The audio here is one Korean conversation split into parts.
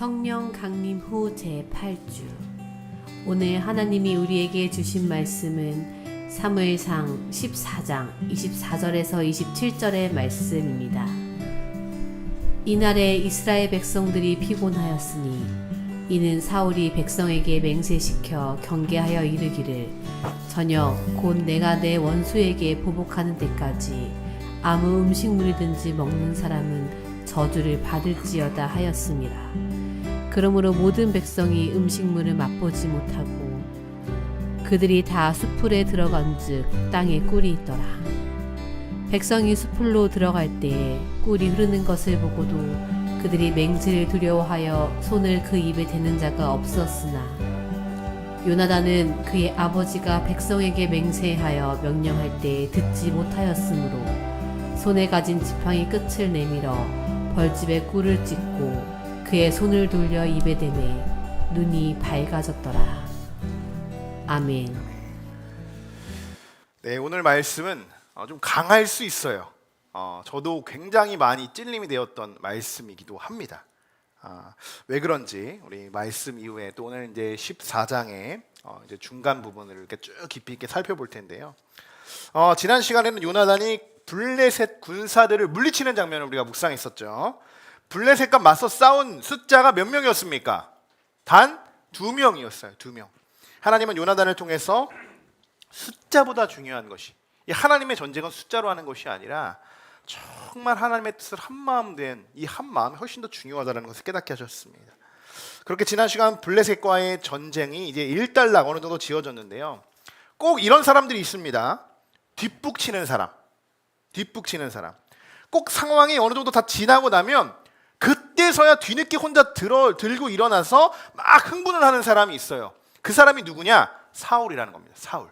성령 강림 후 제8주. 오늘 하나님이 우리에게 주신 말씀은 사무엘상 14장 24절에서 27절의 말씀입니다. 이날에 이스라엘 백성들이 피곤하였으니 이는 사울이 백성에게 맹세시켜 경계하여 이르기를 저녁 곧 내가 내 원수에게 보복하는 때까지 아무 음식물이든지 먹는 사람은 저주를 받을지어다 하였습니다. 그러므로 모든 백성이 음식물을 맛보지 못하고 그들이 다 숲풀에 들어간즉 땅에 꿀이 있더라. 백성이 숲풀로 들어갈 때에 꿀이 흐르는 것을 보고도 그들이 맹세를 두려워하여 손을 그 입에 대는 자가 없었으나 요나단은 그의 아버지가 백성에게 맹세하여 명령할 때에 듣지 못하였으므로 손에 가진 지팡이 끝을 내밀어 벌집에 꿀을 찢고 그의 손을 돌려 입에 대매 눈이 밝아졌더라. 아멘. 네, 오늘 말씀은 좀 강할 수 있어요. 저도 굉장히 많이 찔림이 되었던 말씀이기도 합니다. 왜 그런지 우리 말씀 이후에 또 오늘 이제 14장의 이제 중간 부분을 이렇게 쭉 깊이 있게 살펴볼 텐데요. 지난 시간에는 요나단이 블레셋 군사들을 물리치는 장면을 우리가 묵상했었죠. 블레셋과 맞서 싸운 숫자가 몇 명이었습니까? 단 2명이었어요. 2명. 하나님은 요나단을 통해서 숫자보다 중요한 것이, 이 하나님의 전쟁은 숫자로 하는 것이 아니라 정말 하나님의 뜻을 한마음 된 이 한마음이 훨씬 더 중요하다는 것을 깨닫게 하셨습니다. 그렇게 지난 시간 블레셋과의 전쟁이 이제 일단락 어느 정도 지어졌는데요. 꼭 이런 사람들이 있습니다. 뒷북치는 사람. 꼭 상황이 어느 정도 다 지나고 나면 그때서야 뒤늦게 혼자 들고 일어나서 막 흥분을 하는 사람이 있어요. 그 사람이 누구냐? 사울이라는 겁니다. 사울.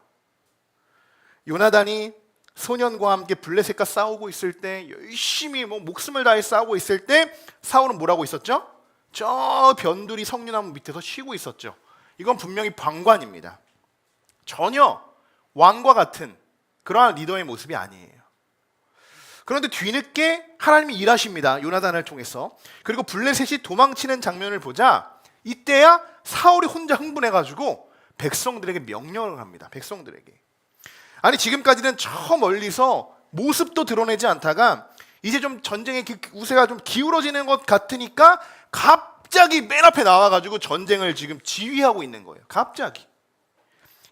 요나단이 소년과 함께 블레셋과 싸우고 있을 때 열심히 목숨을 다해 싸우고 있을 때 사울은 뭐라고 있었죠? 저 변두리 석류나무 밑에서 쉬고 있었죠. 이건 분명히 방관입니다. 전혀 왕과 같은 그러한 리더의 모습이 아니에요. 그런데 뒤늦게 하나님이 일하십니다. 요나단을 통해서. 그리고 블레셋이 도망치는 장면을 보자 이때야 사울이 혼자 흥분해가지고 백성들에게 명령을 합니다. 백성들에게. 아니 지금까지는 저 멀리서 모습도 드러내지 않다가 이제 좀 전쟁의 우세가 좀 기울어지는 것 같으니까 갑자기 맨 앞에 나와가지고 전쟁을 지금 지휘하고 있는 거예요. 갑자기.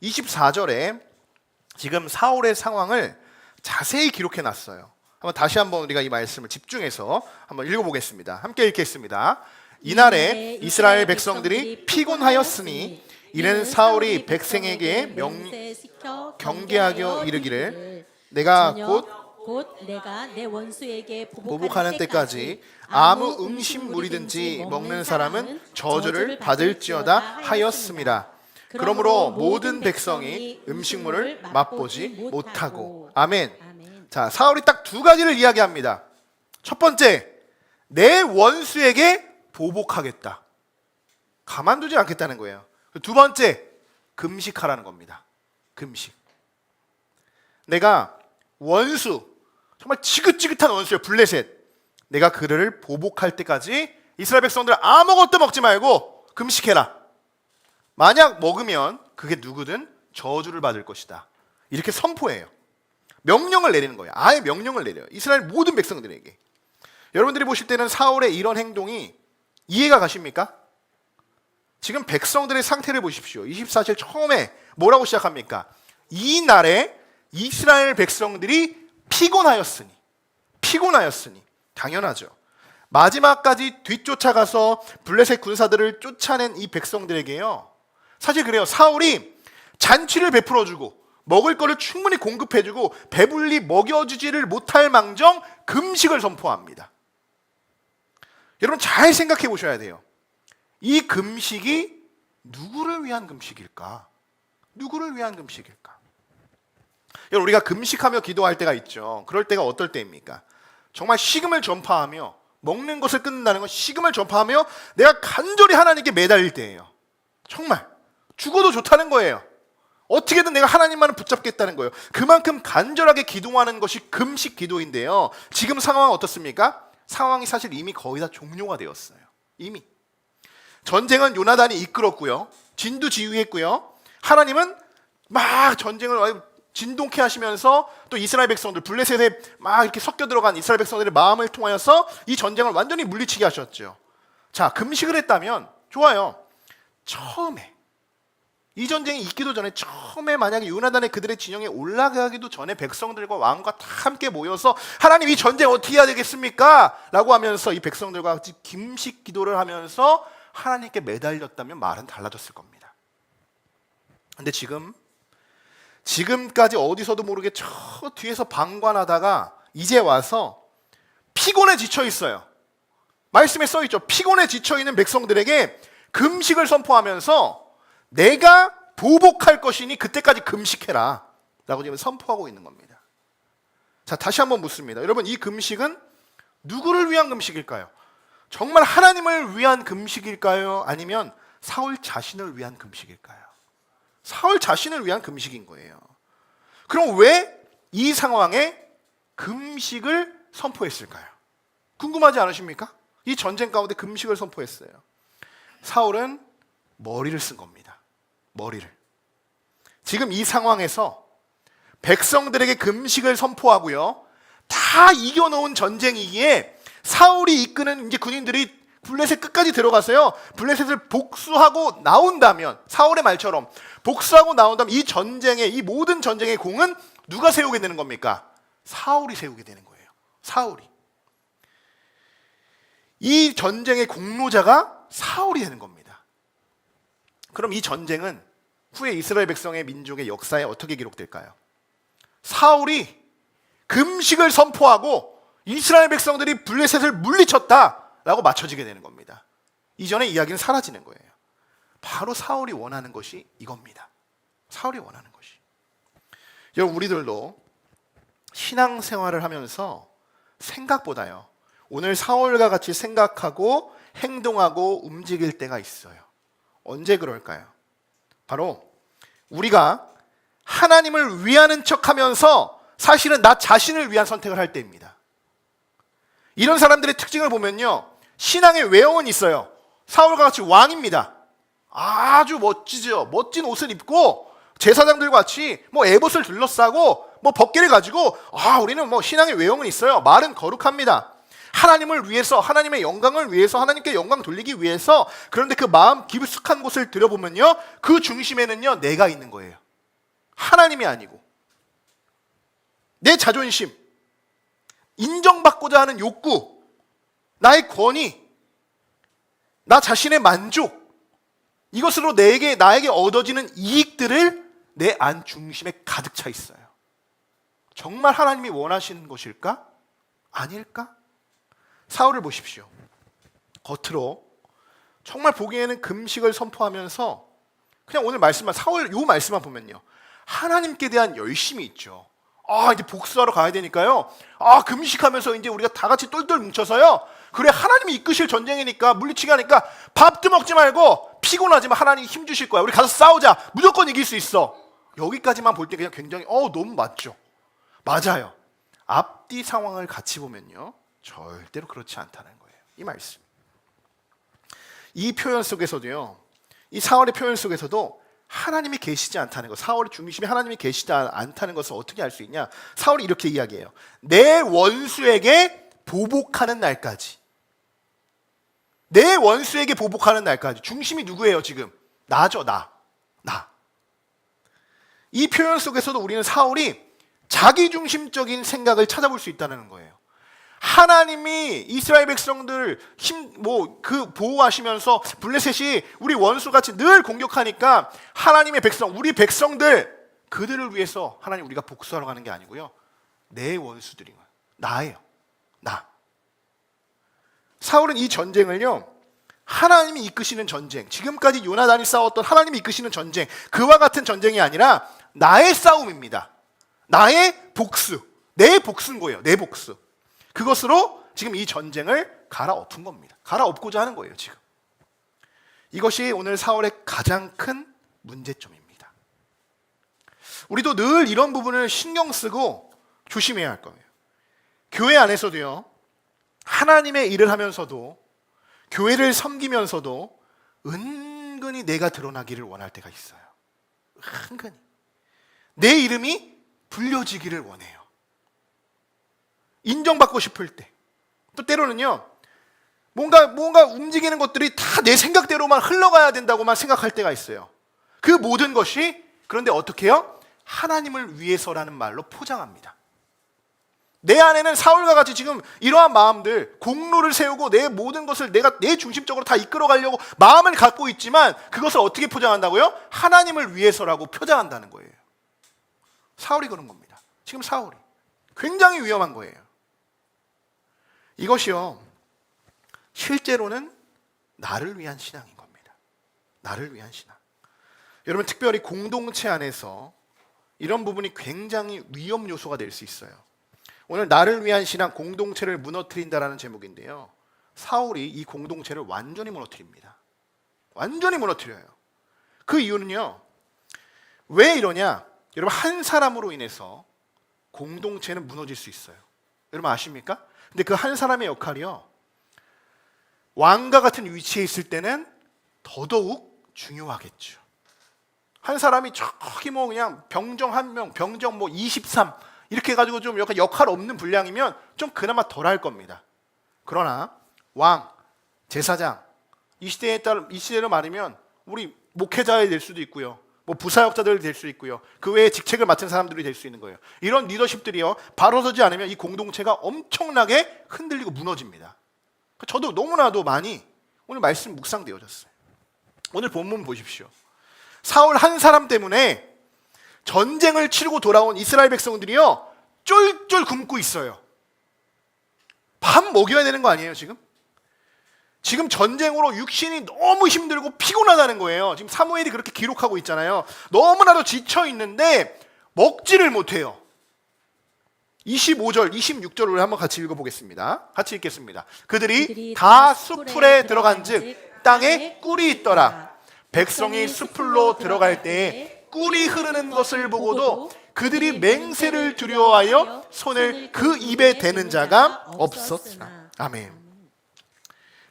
24절에 지금 사울의 상황을 자세히 기록해 놨어요. 다시 한번 우리가 이 말씀을 집중해서 한번 읽어보겠습니다. 함께 읽겠습니다. 이날에 이스라엘 백성들이 피곤하였으니 이는 사울이 백성에게 경계하여 이르기를 내가 곧 내가 내 원수에게 보복하는 때까지 아무 음식물이든지 먹는 사람은 저주를 받을지어다 하였습니다. 그러므로 모든 백성이 음식물을 맛보지 못하고. 아멘. 자, 사울이 딱 두 가지를 이야기합니다. 첫 번째, 내 원수에게 보복하겠다. 가만두지 않겠다는 거예요. 두 번째, 금식하라는 겁니다. 금식. 내가 원수, 정말 지긋지긋한 원수예요. 블레셋. 내가 그를 보복할 때까지 이스라엘 백성들 아무것도 먹지 말고 금식해라. 만약 먹으면 그게 누구든 저주를 받을 것이다. 이렇게 선포해요. 명령을 내리는 거예요. 아예 명령을 내려요. 이스라엘 모든 백성들에게. 여러분들이 보실 때는 사울의 이런 행동이 이해가 가십니까? 지금 백성들의 상태를 보십시오. 24절 처음에 뭐라고 시작합니까? 이 날에 이스라엘 백성들이 피곤하였으니. 당연하죠. 마지막까지 뒤쫓아가서 블레셋 군사들을 쫓아낸 이 백성들에게요. 사실 그래요. 사울이 잔치를 베풀어주고 먹을 거를 충분히 공급해주고 배불리 먹여주지를 못할 망정 금식을 선포합니다. 여러분 잘 생각해 보셔야 돼요. 이 금식이 누구를 위한 금식일까? 여러분 우리가 금식하며 기도할 때가 있죠. 그럴 때가 어떨 때입니까? 정말 식음을 전파하며 먹는 것을 끊는다는 건 식음을 전파하며 내가 간절히 하나님께 매달릴 때예요. 정말 죽어도 좋다는 거예요. 어떻게든 내가 하나님만을 붙잡겠다는 거예요. 그만큼 간절하게 기도하는 것이 금식 기도인데요. 지금 상황은 어떻습니까? 상황이 사실 이미 거의 다 종료가 되었어요. 이미. 전쟁은 요나단이 이끌었고요. 진두지휘했고요. 하나님은 막 전쟁을 진동케 하시면서 또 이스라엘 백성들, 블레셋에 막 이렇게 섞여 들어간 이스라엘 백성들의 마음을 통하여서 이 전쟁을 완전히 물리치게 하셨죠. 자, 금식을 했다면 좋아요. 처음에 이 전쟁이 있기도 전에 처음에 만약에 요나단의 그들의 진영에 올라가기도 전에 백성들과 왕과 다 함께 모여서 하나님 이 전쟁 어떻게 해야 되겠습니까? 라고 하면서 이 백성들과 같이 금식 기도를 하면서 하나님께 매달렸다면 말은 달라졌을 겁니다. 근데 지금까지 어디서도 모르게 저 뒤에서 방관하다가 이제 와서 피곤에 지쳐 있어요. 말씀에 써 있죠. 피곤에 지쳐 있는 백성들에게 금식을 선포하면서 내가 보복할 것이니 그때까지 금식해라 라고 지금 선포하고 있는 겁니다. 자, 다시 한번 묻습니다. 여러분, 이 금식은 누구를 위한 금식일까요? 정말 하나님을 위한 금식일까요? 아니면 사울 자신을 위한 금식일까요? 사울 자신을 위한 금식인 거예요. 그럼 왜 이 상황에 금식을 선포했을까요? 궁금하지 않으십니까? 이 전쟁 가운데 금식을 선포했어요. 사울은 머리를 쓴 겁니다. 머리를. 지금 이 상황에서 백성들에게 금식을 선포하고요. 다 이겨놓은 전쟁이기에 사울이 이끄는 이제 군인들이 블레셋 끝까지 들어가서요. 블레셋을 복수하고 나온다면, 사울의 말처럼 복수하고 나온다면 이 전쟁의, 이 모든 전쟁의 공은 누가 세우게 되는 겁니까? 사울이 세우게 되는 거예요. 사울이. 이 전쟁의 공로자가 사울이 되는 겁니다. 그럼 이 전쟁은 후에 이스라엘 백성의 민족의 역사에 어떻게 기록될까요? 사울이 금식을 선포하고 이스라엘 백성들이 블레셋을 물리쳤다라고 맞춰지게 되는 겁니다. 이전의 이야기는 사라지는 거예요. 바로 사울이 원하는 것이 이겁니다. 사울이 원하는 것이. 여러분, 우리들도 신앙생활을 하면서 생각보다요, 오늘 사울과 같이 생각하고 행동하고 움직일 때가 있어요. 언제 그럴까요? 바로 우리가 하나님을 위하는 척하면서 사실은 나 자신을 위한 선택을 할 때입니다. 이런 사람들의 특징을 보면요, 신앙의 외형은 있어요. 사울과 같이 왕입니다. 아주 멋지죠. 멋진 옷을 입고 제사장들과 같이 뭐 에봇을 둘러싸고 뭐 법궤를 가지고 우리는 뭐 신앙의 외형은 있어요. 말은 거룩합니다. 하나님을 위해서, 하나님의 영광을 위해서, 하나님께 영광 돌리기 위해서. 그런데 그 마음 깊숙한 곳을 들여보면요, 그 중심에는요, 내가 있는 거예요. 하나님이 아니고 내 자존심, 인정받고자 하는 욕구, 나의 권위, 나 자신의 만족, 이것으로 나에게 얻어지는 이익들을 내 안 중심에 가득 차 있어요. 정말 하나님이 원하시는 것일까? 아닐까? 사울을 보십시오. 겉으로 정말 보기에는 금식을 선포하면서 그냥 오늘 사울 요 말씀만 보면요, 하나님께 대한 열심이 있죠. 이제 복수하러 가야 되니까요. 금식하면서 이제 우리가 다 같이 똘똘 뭉쳐서요. 그래, 하나님이 이끄실 전쟁이니까, 물리치게 하니까 밥도 먹지 말고 피곤하지만 하나님이 힘 주실 거야. 우리 가서 싸우자. 무조건 이길 수 있어. 여기까지만 볼 때 그냥 굉장히 너무 맞죠. 맞아요. 앞뒤 상황을 같이 보면요, 절대로 그렇지 않다는 거예요. 이 말씀. 이 표현 속에서도요, 이 사울의 표현 속에서도 하나님이 계시지 않다는 것, 사울의 중심에 하나님이 계시지 않다는 것을 어떻게 알 수 있냐? 사울이 이렇게 이야기해요. 내 원수에게 보복하는 날까지. 내 원수에게 보복하는 날까지. 중심이 누구예요 지금? 나죠. 나. 이 표현 속에서도 우리는 사울이 자기중심적인 생각을 찾아볼 수 있다는 거예요. 하나님이 이스라엘 백성들 보호하시면서 블레셋이 우리 원수같이 늘 공격하니까 하나님의 백성, 우리 백성들, 그들을 위해서 하나님 우리가 복수하러 가는 게 아니고요, 내 원수들인 거예요. 나예요. 나. 사울은 이 전쟁을요, 하나님이 이끄시는 전쟁, 지금까지 요나단이 싸웠던 하나님이 이끄시는 전쟁, 그와 같은 전쟁이 아니라 나의 싸움입니다. 나의 복수, 내 복수인 거예요. 내 복수. 그것으로 지금 이 전쟁을 갈아엎은 겁니다. 갈아엎고자 하는 거예요 지금. 이것이 오늘 사울의 가장 큰 문제점입니다. 우리도 늘 이런 부분을 신경 쓰고 조심해야 할 거예요. 교회 안에서도요, 하나님의 일을 하면서도, 교회를 섬기면서도 은근히 내가 드러나기를 원할 때가 있어요. 은근히 내 이름이 불려지기를 원해요. 인정받고 싶을 때. 또 때로는요, 뭔가 움직이는 것들이 다 내 생각대로만 흘러가야 된다고만 생각할 때가 있어요. 그 모든 것이 그런데 어떻게 해요? 하나님을 위해서라는 말로 포장합니다. 내 안에는 사울과 같이 지금 이러한 마음들, 공로를 세우고 내 모든 것을 내가 내 중심적으로 다 이끌어가려고 마음을 갖고 있지만 그것을 어떻게 포장한다고요? 하나님을 위해서라고 포장한다는 거예요. 사울이 그런 겁니다. 지금 사울이 굉장히 위험한 거예요. 이것이요, 실제로는 나를 위한 신앙인 겁니다. 나를 위한 신앙. 여러분, 특별히 공동체 안에서 이런 부분이 굉장히 위험 요소가 될 수 있어요. 오늘 나를 위한 신앙, 공동체를 무너뜨린다라는 제목인데요, 사울이 이 공동체를 완전히 무너뜨립니다. 완전히 무너뜨려요. 그 이유는요, 왜 이러냐? 여러분, 한 사람으로 인해서 공동체는 무너질 수 있어요. 여러분 아십니까? 근데 그 한 사람의 역할이요, 왕과 같은 위치에 있을 때는 더더욱 중요하겠죠. 한 사람이 저기 뭐 그냥 병정 한 명, 병정 뭐 23 이렇게 해가지고 좀 약간 역할 없는 분량이면 좀 그나마 덜할 겁니다. 그러나 왕, 제사장, 이 시대로 말하면 우리 목회자가 될 수도 있고요, 뭐 부사역자들 될 수 있고요, 그 외에 직책을 맡은 사람들이 될 수 있는 거예요. 이런 리더십들이요, 바로 서지 않으면 이 공동체가 엄청나게 흔들리고 무너집니다. 저도 너무나도 많이 오늘 말씀 묵상되어졌어요. 오늘 본문 보십시오. 사울 한 사람 때문에 전쟁을 치르고 돌아온 이스라엘 백성들이요, 쫄쫄 굶고 있어요. 밥 먹여야 되는 거 아니에요, 지금? 지금 전쟁으로 육신이 너무 힘들고 피곤하다는 거예요. 지금 사무엘이 그렇게 기록하고 있잖아요. 너무나도 지쳐 있는데 먹지를 못해요. 25절, 26절을 한번 같이 읽어보겠습니다. 같이 읽겠습니다. 그들이 다 숲풀에 들어간즉 땅에 꿀이 있더라. 백성이 숲풀로 들어갈 때에 꿀이 흐르는 것을 보고도 그들이 맹세를 두려워하여 손을 그 입에 대는 자가 없었으나. 아멘.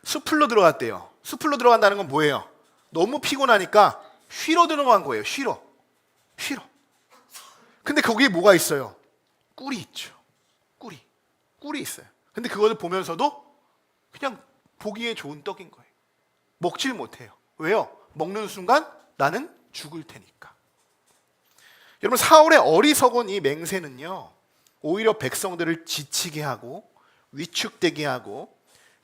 숲풀로 들어갔대요. 숲풀로 들어간다는 건 뭐예요? 너무 피곤하니까 쉬러 들어간 거예요. 쉬러. 근데 거기에 뭐가 있어요? 꿀이 있죠. 꿀이 있어요. 근데 그거를 보면서도 그냥 보기에 좋은 떡인 거예요. 먹질 못해요. 왜요? 먹는 순간 나는 죽을 테니까. 여러분, 사울의 어리석은 이 맹세는요, 오히려 백성들을 지치게 하고 위축되게 하고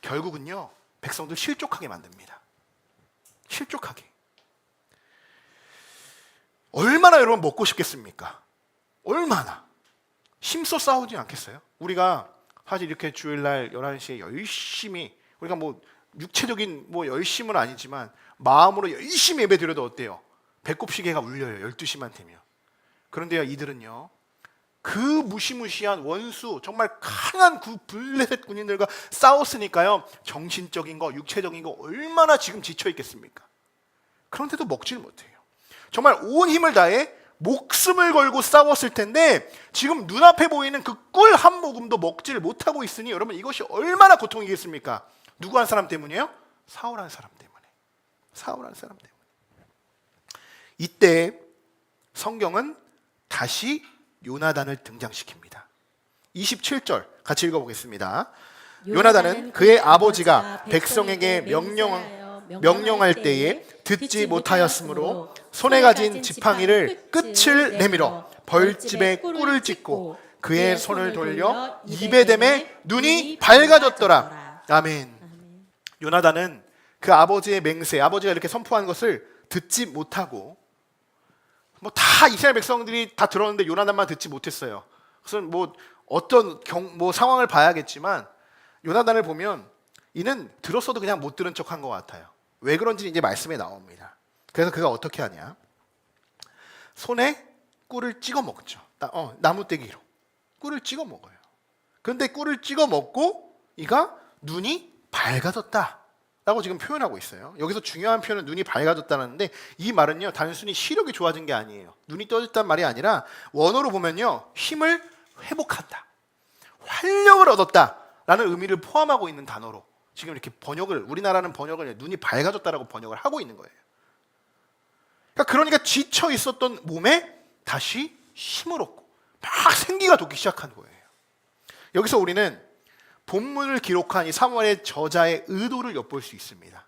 결국은요, 백성들 실족하게 만듭니다. 실족하게. 얼마나 여러분 먹고 싶겠습니까? 얼마나 힘써 싸우지 않겠어요? 우리가 사실 이렇게 주일날 11시에 열심히, 우리가 뭐 육체적인 뭐 열심은 아니지만 마음으로 열심히 예배드려도 어때요? 배꼽시계가 울려요, 12시만 되면. 그런데요, 이들은요, 그 무시무시한 원수, 정말 강한 그 블레셋 군인들과 싸웠으니까요, 정신적인 거, 육체적인 거 얼마나 지금 지쳐 있겠습니까? 그런데도 먹질 못해요. 정말 온 힘을 다해 목숨을 걸고 싸웠을 텐데 지금 눈앞에 보이는 그 꿀 한 모금도 먹지를 못하고 있으니 여러분, 이것이 얼마나 고통이겠습니까? 누구 한 사람 때문이에요? 사울 한 사람 때문에. 이때 성경은 다시 요나단을 등장시킵니다. 27절 같이 읽어보겠습니다. 요나단은 그의 아버지가 백성에게 명령할 때에 듣지 못하였으므로 손에 가진 지팡이를 끝을 내밀어 벌집에 꿀을 찍고 그의 손을 돌려 입에 대매 눈이 밝아졌더라. 아멘. 요나단은 그 아버지의 맹세, 아버지가 이렇게 선포한 것을 듣지 못하고, 뭐 다 이스라엘 백성들이 다 들었는데 요나단만 듣지 못했어요. 그래서 뭐 어떤 상황을 봐야겠지만 요나단을 보면 이는 들었어도 그냥 못 들은 척한 것 같아요. 왜 그런지 이제 말씀에 나옵니다. 그래서 그가 어떻게 하냐? 손에 꿀을 찍어 먹죠. 나무떼기로 꿀을 찍어 먹어요. 그런데 꿀을 찍어 먹고 이가 눈이 밝아졌다라고 지금 표현하고 있어요. 여기서 중요한 표현은 눈이 밝아졌다는데, 이 말은요, 단순히 시력이 좋아진 게 아니에요. 눈이 떠졌단 말이 아니라 원어로 보면요, 힘을 회복한다, 활력을 얻었다라는 의미를 포함하고 있는 단어로 지금 이렇게 번역을 우리나라는 번역을 눈이 밝아졌다라고 번역을 하고 있는 거예요. 그러니까 지쳐 있었던 몸에 다시 힘을 얻고 막 생기가 돋기 시작한 거예요. 여기서 우리는 본문을 기록한 이 사무엘의 저자의 의도를 엿볼 수 있습니다.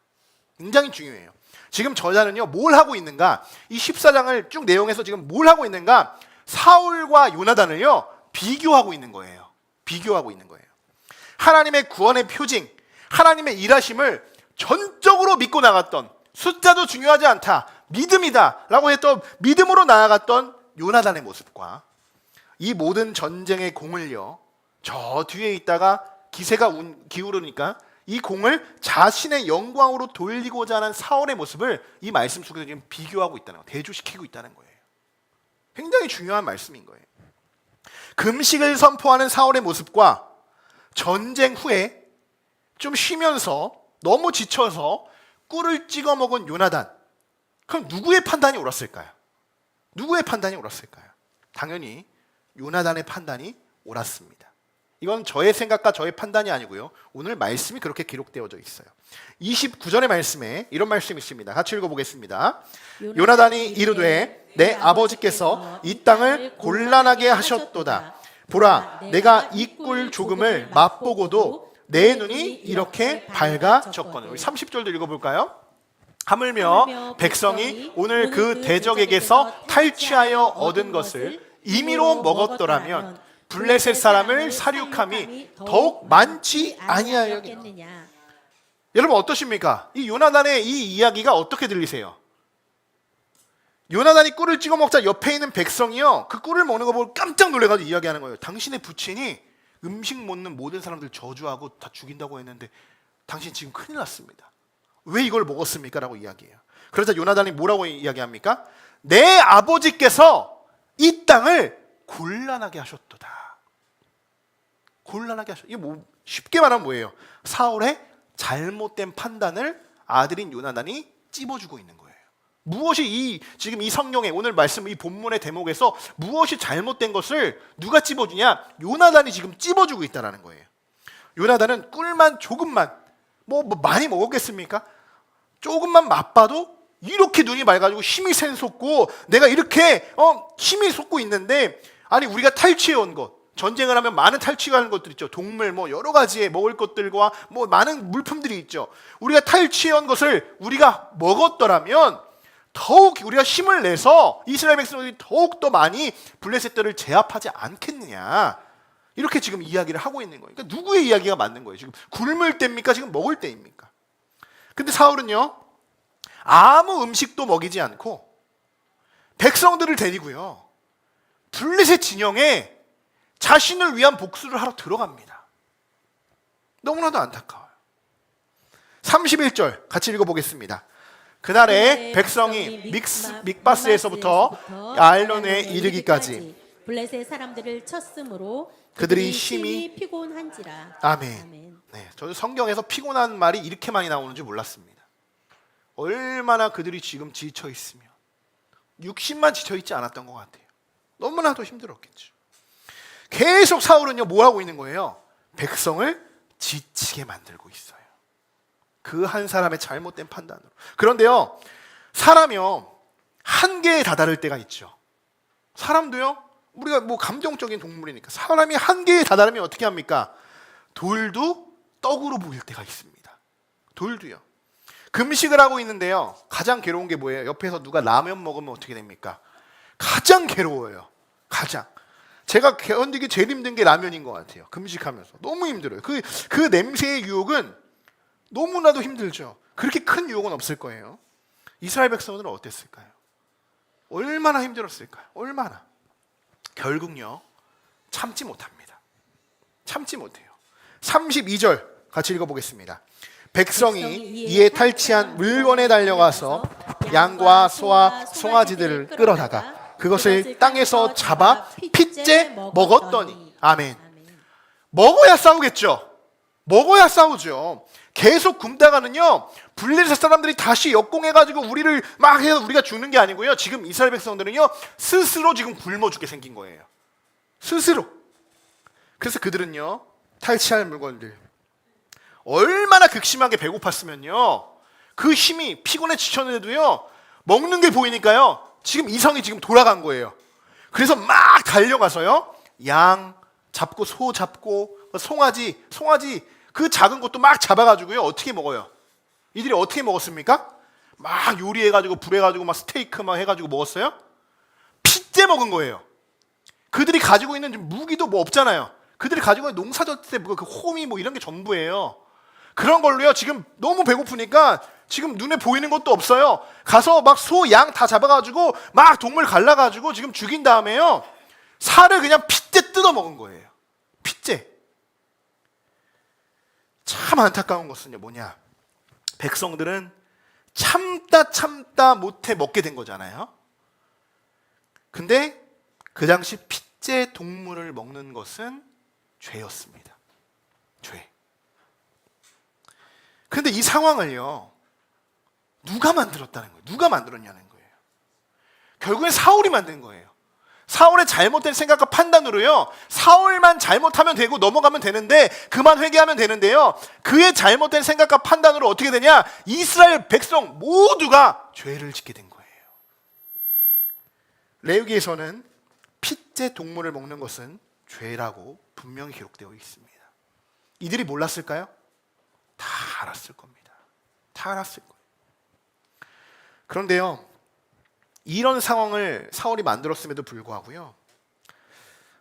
굉장히 중요해요. 지금 저자는요 뭘 하고 있는가? 이 14장을 쭉 내용에서 지금 뭘 하고 있는가? 사울과 요나단을요 비교하고 있는 거예요. 비교하고 있는 거예요. 하나님의 구원의 표징, 하나님의 일하심을 전적으로 믿고 나갔던, 숫자도 중요하지 않다, 믿음이다 라고 했던, 믿음으로 나아갔던 요나단의 모습과 이 모든 전쟁의 공을요 저 뒤에 있다가 기세가 기울으니까 이 공을 자신의 영광으로 돌리고자 하는 사울의 모습을 이 말씀 속에서 지금 비교하고 있다는 거, 대조시키고 있다는 거예요. 굉장히 중요한 말씀인 거예요. 금식을 선포하는 사울의 모습과 전쟁 후에 좀 쉬면서 너무 지쳐서 꿀을 찍어 먹은 요나단, 그럼 누구의 판단이 옳았을까요? 누구의 판단이 옳았을까요? 당연히 요나단의 판단이 옳았습니다. 이건 저의 생각과 저의 판단이 아니고요, 오늘 말씀이 그렇게 기록되어져 있어요. 29절의 말씀에 이런 말씀이 있습니다. 같이 읽어보겠습니다. 요나단이 이르되 내 아버지께서 이 땅을 곤란하게 하셨도다. 보라, 내가 이 꿀 조금을 맛보고도 내 눈이 이렇게 밝아졌거늘. 우리 30절도 읽어볼까요? 하물며 백성이 오늘 그 대적에게서 탈취하여 얻은 것을 임의로 먹었더라면 블레셋 사람을 살육함이 더욱 많지 아니하였겠느냐. 여러분 어떠십니까? 이 요나단의 이 이야기가 어떻게 들리세요? 요나단이 꿀을 찍어 먹자 옆에 있는 백성이요 그 꿀을 먹는 거 보고 깜짝 놀래가지고 이야기하는 거예요. 당신의 부친이 음식 먹는 모든 사람들 저주하고 다 죽인다고 했는데 당신 지금 큰일 났습니다. 왜 이걸 먹었습니까? 라고 이야기해요. 그러자 요나단이 뭐라고 이야기합니까? 내 아버지께서 이 땅을 곤란하게 하셨도다. 곤란하게 하셨. 이게 뭐 쉽게 말하면 뭐예요? 사울의 잘못된 판단을 아들인 요나단이 찝어주고 있는 거예요. 무엇이 지금 이 성경의 오늘 말씀 이 본문의 대목에서 무엇이 잘못된 것을 누가 찝어주냐? 요나단이 지금 찝어주고 있다는 거예요. 요나단은 꿀만 조금만 뭐 많이 먹었겠습니까? 조금만 맛봐도 이렇게 눈이 맑아지고 힘이 샘솟고 내가 이렇게 힘이 솟고 있는데, 아니 우리가 탈취해온 것, 전쟁을 하면 많은 탈취가 하는 것들 있죠. 동물 뭐 여러 가지의 먹을 것들과 뭐 많은 물품들이 있죠. 우리가 탈취해온 것을 우리가 먹었더라면 더욱 우리가 힘을 내서 이스라엘 백성들이 더욱 더 많이 블레셋들을 제압하지 않겠느냐, 이렇게 지금 이야기를 하고 있는 거예요. 그러니까 누구의 이야기가 맞는 거예요? 지금 굶을 때입니까? 지금 먹을 때입니까? 근데 사울은요 아무 음식도 먹이지 않고 백성들을 데리고요 블레셋 진영에 자신을 위한 복수를 하러 들어갑니다. 너무나도 안타까워요. 31절 같이 읽어보겠습니다. 그날에 백성이 믹바스에서부터 알론에 이르기까지 블레셋 사람들을 쳤으므로 그들이 심히 피곤한지라. 아멘. 네, 저도 성경에서 피곤한 말이 이렇게 많이 나오는 줄 몰랐습니다. 얼마나 그들이 지금 지쳐 있으면, 육신만 지쳐 있지 않았던 것 같아요. 너무나도 힘들었겠죠. 계속 사울은요 뭐 하고 있는 거예요? 백성을 지치게 만들고 있어요. 그 한 사람의 잘못된 판단으로. 그런데요 사람이요 한계에 다다를 때가 있죠. 사람도요, 우리가 뭐 감정적인 동물이니까 사람이 한계에 다다르면 어떻게 합니까? 돌도 떡으로 보일 때가 있습니다. 돌도요. 금식을 하고 있는데요 가장 괴로운 게 뭐예요? 옆에서 누가 라면 먹으면 어떻게 됩니까? 가장 괴로워요. 가장. 제가 견디기 제일 힘든 게 라면인 것 같아요. 금식하면서 너무 힘들어요. 그 냄새의 유혹은 너무나도 힘들죠. 그렇게 큰 유혹은 없을 거예요. 이스라엘 백성들은 어땠을까요? 얼마나 힘들었을까요? 얼마나. 결국요 참지 못합니다. 참지 못해요. 32절 같이 읽어보겠습니다. 백성이 이에 탈취한 물건에 달려가서 양과 소와 송아지들을 끌어다가 그것을 땅에서 잡아 핏째 먹었더니. 아멘. 먹어야 싸우겠죠. 먹어야 싸우죠. 계속 굶다가는요 블레셋 사람들이 다시 역공해가지고 우리를 막 해서 우리가 죽는 게 아니고요, 지금 이스라엘 백성들은요 스스로 지금 굶어 죽게 생긴 거예요. 스스로. 그래서 그들은요 탈취할 물건들, 얼마나 극심하게 배고팠으면요, 그 힘이 피곤해 지쳤는데도요 먹는 게 보이니까요 지금 이성이 지금 돌아간 거예요. 그래서 막 달려가서요 양 잡고 소 잡고 송아지 그 작은 것도 막 잡아가지고요 어떻게 먹어요? 이들이 어떻게 먹었습니까? 막 요리해가지고 불해가지고 막 스테이크 막 해가지고 먹었어요? 핏째 먹은 거예요. 그들이 가지고 있는 무기도 뭐 없잖아요. 그들이 가지고 있는 농사졌을 때 그 호미 뭐 이런 게 전부예요. 그런 걸로요 지금 너무 배고프니까 지금 눈에 보이는 것도 없어요. 가서 막 소, 양 다 잡아가지고 막 동물 갈라가지고 지금 죽인 다음에요 살을 그냥 핏째 뜯어 먹은 거예요. 핏째. 참 안타까운 것은요 뭐냐, 백성들은 참다 못해 먹게 된 거잖아요. 근데 그 당시 핏째 동물을 먹는 것은 죄였습니다. 죄. 근데 이 상황을요 누가 만들었다는 거예요? 누가 만들었냐는 거예요. 결국엔 사울이 만든 거예요. 사울의 잘못된 생각과 판단으로요 사울만 잘못하면 되고 넘어가면 되는데, 그만 회개하면 되는데요 그의 잘못된 생각과 판단으로 어떻게 되냐, 이스라엘 백성 모두가 죄를 짓게 된 거예요. 레위기에서는 핏째 동물을 먹는 것은 죄라고 분명히 기록되어 있습니다. 이들이 몰랐을까요? 다 알았을 겁니다. 다 알았을 거예요. 그런데요 이런 상황을 사울이 만들었음에도 불구하고요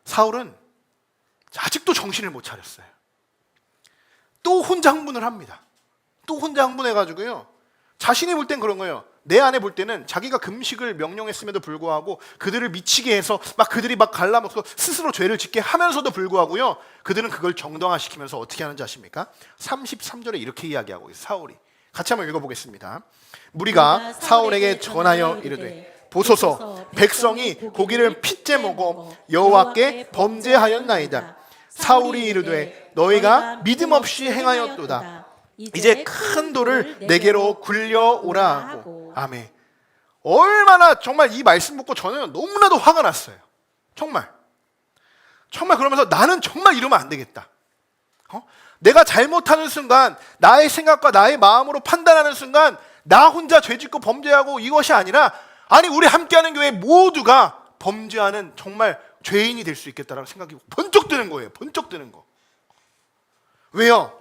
사울은 아직도 정신을 못 차렸어요. 또 혼자 흥분을 합니다. 또 혼자 흥분해가지고요 자신이 볼 땐 그런 거예요. 내 안에 볼 때는 자기가 금식을 명령했음에도 불구하고 그들을 미치게 해서 막 그들이 막 갈라먹고 스스로 죄를 짓게 하면서도 불구하고요 그들은 그걸 정당화시키면서 어떻게 하는지 아십니까? 33절에 이렇게 이야기하고 있어요. 사울이 같이 한번 읽어보겠습니다. 무리가 사울에게 전하여 이르되 보소서, 백성이 고기를 핏째 먹어 여호와께 범죄하였나이다. 사울이 이르되 너희가 믿음 없이 행하였도다. 이제 큰 돌을 내게로 굴려오라 하고. 아멘. 얼마나 정말 이 말씀 듣고 저는 너무나도 화가 났어요. 정말 그러면서 나는 정말 이러면 안 되겠다. 내가 잘못하는 순간 나의 생각과 나의 마음으로 판단하는 순간 나 혼자 죄짓고 범죄하고 이것이 아니라, 아니 우리 함께하는 교회 모두가 범죄하는 정말 죄인이 될 수 있겠다라는 생각이 번쩍 드는 거예요. 번쩍 드는 거. 왜요?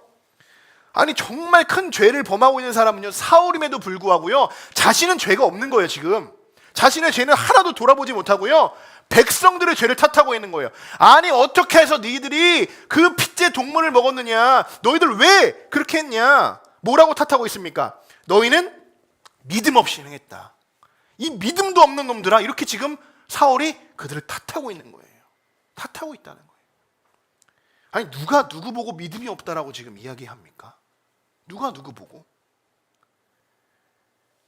아니 정말 큰 죄를 범하고 있는 사람은요 사울임에도 불구하고요 자신은 죄가 없는 거예요. 지금 자신의 죄는 하나도 돌아보지 못하고요 백성들의 죄를 탓하고 있는 거예요. 아니 어떻게 해서 너희들이 그 핏째 동물을 먹었느냐, 너희들 왜 그렇게 했냐, 뭐라고 탓하고 있습니까? 너희는 믿음 없이 행했다. 이 믿음도 없는 놈들아, 이렇게 지금 사울이 그들을 탓하고 있는 거예요. 탓하고 있다는 거예요. 아니 누가 누구 보고 믿음이 없다라고 지금 이야기합니까? 누가 누구 보고?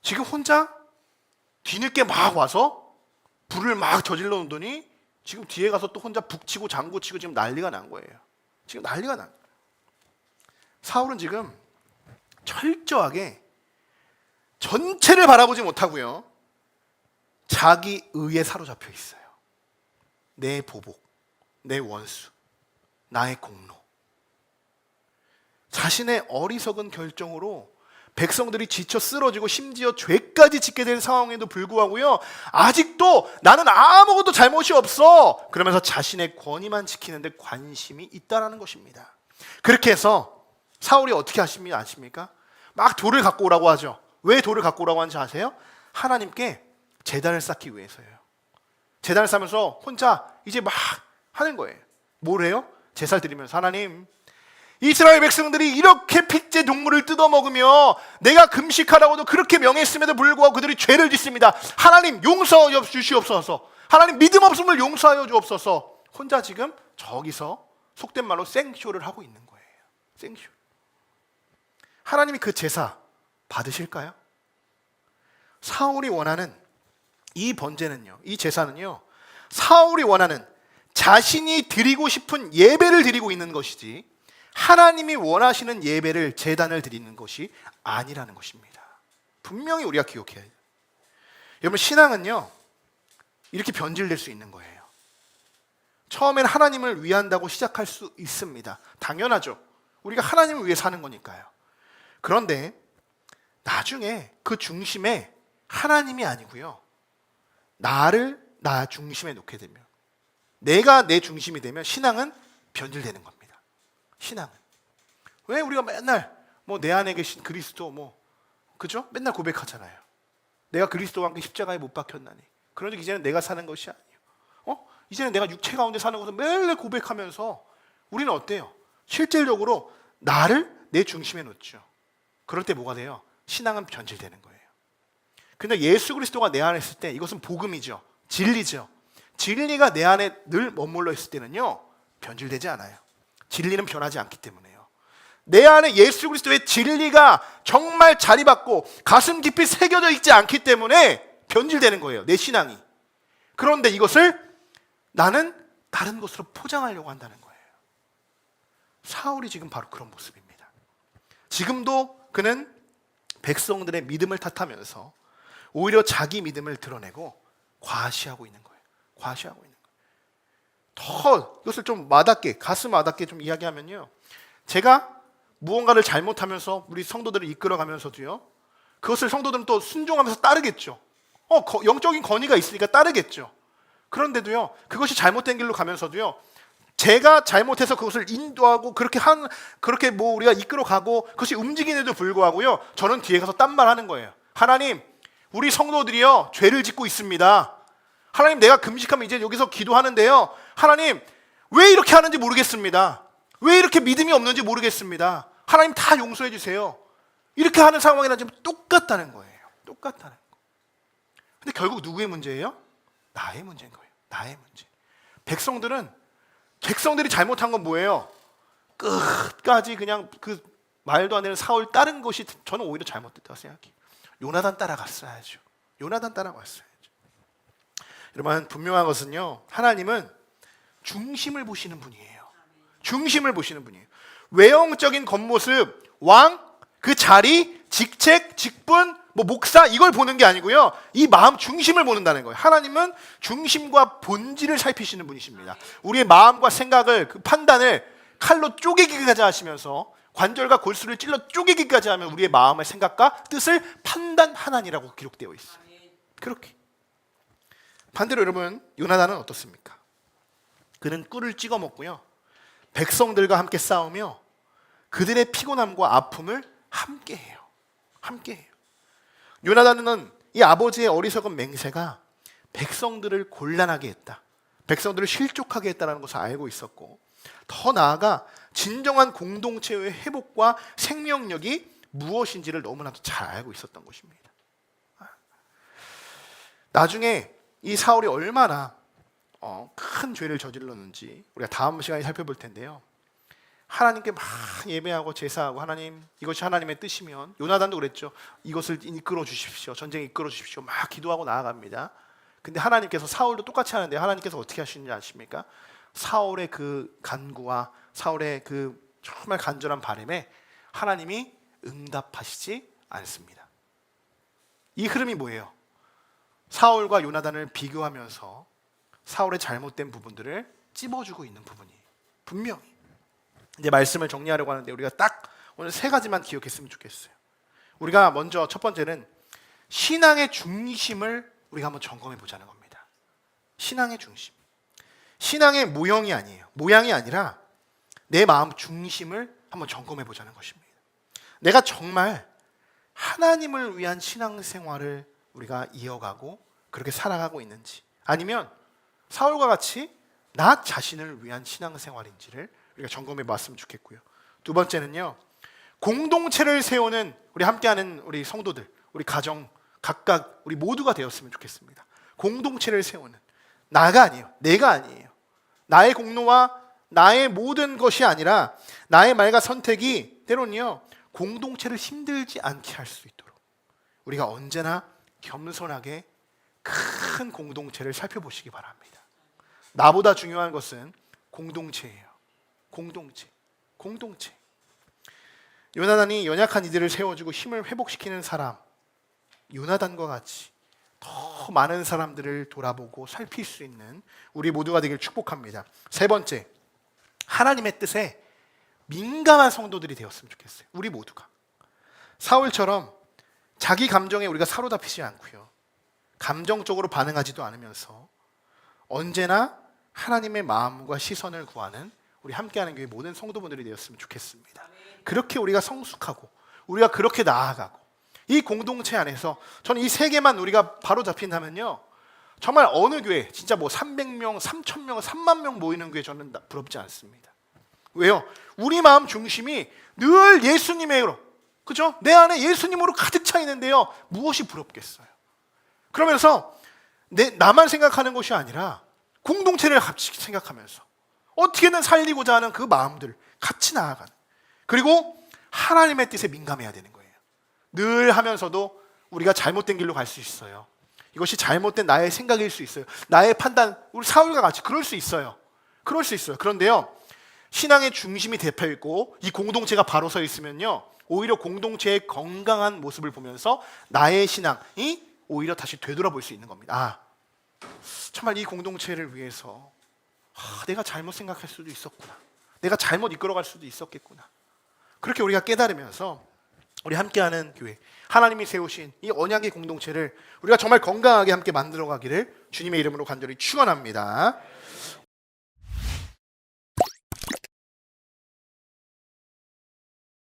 지금 혼자 뒤늦게 막 와서 불을 막 저질러 놓더니 지금 뒤에 가서 또 혼자 북치고 장구치고 지금 난리가 난 거예요. 지금 난리가 난 거예요. 사울은 지금 철저하게 전체를 바라보지 못하고요 자기 의에 사로잡혀 있어요. 내 보복, 내 원수, 나의 공로. 자신의 어리석은 결정으로 백성들이 지쳐 쓰러지고 심지어 죄까지 짓게 된 상황에도 불구하고요 아직도 나는 아무것도 잘못이 없어 그러면서 자신의 권위만 지키는데 관심이 있다라는 것입니다. 그렇게 해서 사울이 어떻게 아십니까? 막 돌을 갖고 오라고 하죠. 왜 돌을 갖고 오라고 하는지 아세요? 하나님께 제단을 쌓기 위해서예요. 제단을 쌓으면서 혼자 이제 막 하는 거예요. 뭘 해요? 제사를 드리면서 하나님, 이스라엘 백성들이 이렇게 핏째 동물을 뜯어먹으며 내가 금식하라고도 그렇게 명했음에도 불구하고 그들이 죄를 짓습니다. 하나님 용서하여 주시옵소서. 하나님 믿음 없음을 용서하여 주옵소서. 혼자 지금 저기서 속된 말로 생쇼를 하고 있는 거예요. 생쇼. 하나님이 그 제사 받으실까요? 사울이 원하는 이 번제는요, 이 제사는요 사울이 원하는 자신이 드리고 싶은 예배를 드리고 있는 것이지 하나님이 원하시는 예배를, 제단을 드리는 것이 아니라는 것입니다. 분명히 우리가 기억해야 돼요. 여러분 신앙은요 이렇게 변질될 수 있는 거예요. 처음엔 하나님을 위한다고 시작할 수 있습니다. 당연하죠. 우리가 하나님을 위해 사는 거니까요. 그런데 나중에 그 중심에 하나님이 아니고요, 나를 나 중심에 놓게 되면, 내가 내 중심이 되면 신앙은 변질되는 겁니다. 신앙은. 왜 우리가 맨날 뭐 내 안에 계신 그리스도 뭐 그죠? 맨날 고백하잖아요. 내가 그리스도와 함께 십자가에 못 박혔나니. 그러니 이제는 내가 사는 것이 아니에요. 이제는 내가 육체 가운데 사는 것을 매일 고백하면서 우리는 어때요? 실질적으로 나를 내 중심에 놓죠. 그럴 때 뭐가 돼요? 신앙은 변질되는 거예요. 근데 예수 그리스도가 내 안에 있을 때 이것은 복음이죠. 진리죠. 진리가 내 안에 늘 머물러 있을 때는요, 변질되지 않아요. 진리는 변하지 않기 때문에요. 내 안에 예수 그리스도의 진리가 정말 자리 받고 가슴 깊이 새겨져 있지 않기 때문에 변질되는 거예요, 내 신앙이. 그런데 이것을 나는 다른 것으로 포장하려고 한다는 거예요. 사울이 지금 바로 그런 모습입니다. 지금도 그는 백성들의 믿음을 탓하면서 오히려 자기 믿음을 드러내고 과시하고 있는 거예요. 과시하고 있는 거예요. 더 이것을 좀 와닿게, 가슴 와닿게 좀 이야기하면요, 제가 무언가를 잘못하면서 우리 성도들을 이끌어가면서도요, 그것을 성도들은 또 순종하면서 따르겠죠. 영적인 권위가 있으니까 따르겠죠. 그런데도요, 그것이 잘못된 길로 가면서도요, 제가 잘못해서 그것을 인도하고 그렇게 뭐 우리가 이끌어가고 그것이 움직이는데도 불구하고요, 저는 뒤에 가서 딴 말 하는 거예요. 하나님, 우리 성도들이요 죄를 짓고 있습니다. 하나님, 내가 금식하면 이제 여기서 기도하는데요, 하나님 왜 이렇게 하는지 모르겠습니다. 왜 이렇게 믿음이 없는지 모르겠습니다. 하나님 다 용서해 주세요. 이렇게 하는 상황이랑 지금 똑같다는 거예요. 똑같다는 거. 근데 결국 누구의 문제예요? 나의 문제인 거예요. 나의 문제. 백성들이 잘못한 건 뭐예요? 끝까지 그냥 그 말도 안 되는 사울 따른 것이 저는 오히려 잘못됐다고 생각해요. 요나단 따라갔어야죠. 요나단 따라갔어야죠. 여러분, 분명한 것은요, 하나님은 중심을 보시는 분이에요. 중심을 보시는 분이에요. 외형적인 겉모습, 왕, 그 자리, 직책, 직분, 뭐 목사, 이걸 보는 게 아니고요, 이 마음 중심을 보는다는 거예요. 하나님은 중심과 본질을 살피시는 분이십니다. 우리의 마음과 생각을, 그 판단을 칼로 쪼개기까지 하시면서, 관절과 골수를 찔러 쪼개기까지 하면 우리의 마음의 생각과 뜻을 판단하나니라고 기록되어 있어요. 그렇게. 반대로 여러분, 요나단은 어떻습니까? 그는 꿀을 찍어 먹고요, 백성들과 함께 싸우며 그들의 피곤함과 아픔을 함께해요. 함께해요. 요나단은 이 아버지의 어리석은 맹세가 백성들을 곤란하게 했다, 백성들을 실족하게 했다는 것을 알고 있었고, 더 나아가 진정한 공동체의 회복과 생명력이 무엇인지를 너무나도 잘 알고 있었던 것입니다. 나중에 이 사울이 얼마나 큰 죄를 저질렀는지 우리가 다음 시간에 살펴볼 텐데요, 하나님께 막 예배하고 제사하고, 하나님, 이것이 하나님의 뜻이면, 요나단도 그랬죠. 이것을 이끌어 주십시오. 전쟁에 이끌어 주십시오. 막 기도하고 나아갑니다. 근데 하나님께서, 사울도 똑같이 하는데 하나님께서 어떻게 하시는지 아십니까? 사울의 그 간구와 사울의 그 정말 간절한 바람에 하나님이 응답하시지 않습니다. 이 흐름이 뭐예요? 사울과 요나단을 비교하면서 사울의 잘못된 부분들을 찝어주고 있는 부분이 분명히. 이제 말씀을 정리하려고 하는데 우리가 딱 오늘 세 가지만 기억했으면 좋겠어요. 우리가 먼저 첫 번째는 신앙의 중심을 우리가 한번 점검해 보자는 겁니다. 신앙의 중심. 신앙의 모형이 아니에요. 모양이 아니라 내 마음 중심을 한번 점검해 보자는 것입니다. 내가 정말 하나님을 위한 신앙생활을 우리가 이어가고 그렇게 살아가고 있는지, 아니면 사울과 같이 나 자신을 위한 신앙생활인지를 우리가 점검해 봤으면 좋겠고요. 두 번째는요, 공동체를 세우는 우리 함께하는 우리 성도들, 우리 가정 각각 우리 모두가 되었으면 좋겠습니다. 공동체를 세우는, 나가 아니에요. 내가 아니에요. 나의 공로와 나의 모든 것이 아니라 나의 말과 선택이 때로는요, 공동체를 힘들지 않게 할 수 있도록 우리가 언제나 겸손하게 큰 공동체를 살펴보시기 바랍니다. 나보다 중요한 것은 공동체예요. 공동체. 요나단이 연약한 이들을 세워주고 힘을 회복시키는 사람, 요나단과 같이 더 많은 사람들을 돌아보고 살필 수 있는 우리 모두가 되길 축복합니다. 세 번째, 하나님의 뜻에 민감한 성도들이 되었으면 좋겠어요. 우리 모두가 사울처럼 자기 감정에 우리가 사로잡히지 않고요, 감정적으로 반응하지도 않으면서 언제나 하나님의 마음과 시선을 구하는 우리 함께하는 교회 모든 성도분들이 되었으면 좋겠습니다. 그렇게 우리가 성숙하고 우리가 그렇게 나아가고 이 공동체 안에서 저는 이 세 개만 우리가 바로 잡힌다면요, 정말 어느 교회 진짜 뭐 300명, 3,000명, 3만 명 모이는 교회 저는 부럽지 않습니다. 왜요? 우리 마음 중심이 늘 예수님으로, 그죠? 내 안에 예수님으로 가득 차 있는데요, 무엇이 부럽겠어요? 그러면서 나만 생각하는 것이 아니라 공동체를 같이 생각하면서 어떻게든 살리고자 하는 그 마음들 같이 나아가는, 그리고 하나님의 뜻에 민감해야 되는 거예요. 늘 하면서도 우리가 잘못된 길로 갈 수 있어요. 이것이 잘못된 나의 생각일 수 있어요. 나의 판단, 우리 사울과 같이 그럴 수 있어요. 그럴 수 있어요. 그런데요, 신앙의 중심이 대표 있고 이 공동체가 바로 서 있으면요, 오히려 공동체의 건강한 모습을 보면서 나의 신앙이 오히려 다시 되돌아볼 수 있는 겁니다. 정말 이 공동체를 위해서 내가 잘못 생각할 수도 있었구나, 내가 잘못 이끌어갈 수도 있었겠구나, 그렇게 우리가 깨달으면서 우리 함께하는 교회, 하나님이 세우신 이 언약의 공동체를 우리가 정말 건강하게 함께 만들어가기를 주님의 이름으로 간절히 축원합니다.